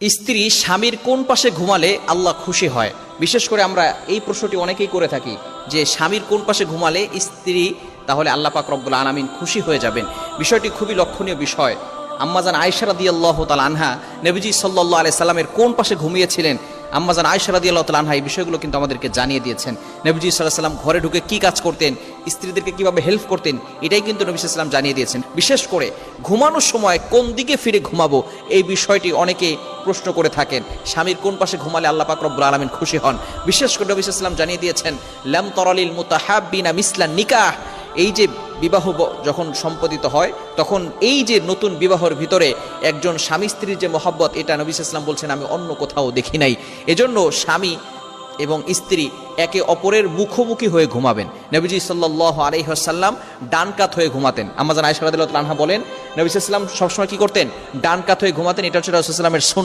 স্ত্রী স্বামীর কোন পাশে ঘুমালে আল্লাহ খুশি হয়? বিশেষ করে আমরা এই প্রশ্নটি অনেকেই করে থাকি যে স্বামীর কোন পাশে ঘুমালে স্ত্রী তাহলে আল্লাহ পাক রব্বুল আলামিন খুশি হয়ে যাবেন। বিষয়টি খুবই লক্ষণীয় বিষয়। আম্মাজান আয়েশা রাদিয়াল্লাহু তাআলা আনহা নবীজি সাল্লাল্লাহু আলাইহি সাল্লামের কোন পাশে ঘুমিয়েছিলেন, আম্মাজান আয়েশা রাদিয়াল্লাহু তাআলা আনহা এই বিষয়গুলো কিন্তু আমাদেরকে জানিয়ে দিয়েছেন। নবীজি সাল্লাল্লাহু আলাইহি সাল্লাম ঘরে ঢুকে কি কাজ করতেন, স্ত্রীদেরকে কিভাবে হেল্প করতেন, এটাই কিন্তু নবী সাল্লাল্লাহু আলাইহি সাল্লাম জানিয়ে দিয়েছেন। বিশেষ করে ঘুমানোর সময় কোন দিকে ফিরে ঘুমাবো এই বিষয়টি অনেকে প্রশ্ন করে থাকেন। স্বামীর কোন পাশে ঘুমালে আল্লাহ পাক রব্বুল আলামিন খুশি হন? বিশেষ করে নবী সাল্লাল্লাহু আলাইহি সাল্লাম জানিয়ে দিয়েছেন, লাম তারালিল মুতাহাব্বিনা মিসলান নিকাহ। এই যে বিবাহ যখন সম্পাদিত হয় তখন এই যে নতুন বিবাহের ভিতরে একজন স্বামী স্ত্রীর যে মহব্বত, এটা নবী সাল্লাল্লাহু আলাইহি সাল্লাম বলছেন আমি অন্য কোথাও দেখি নাই। এজন্য স্বামী এবং স্ত্রী একে অপরের মুখোমুখি হয়ে ঘুমাবেন। নবীজি সাল্লাল্লাহু আলাইহি ওয়াসাল্লাম ডান কাত হয়ে ঘুমাতেন। আম্মাজান আয়েশা রাদিয়াল্লাহু তাআলা আনহা বলেন নবী সাল্লাল্লাহু আলাইহি ওয়াসাল্লাম সবসময় কি করতেন? ডান কাত হয়ে ঘুমাতেন। এটা হচ্ছে রাসূলুল্লাহ সাল্লাল্লাহু আলাইহি ওয়াসাল্লামের সুন্নাহ।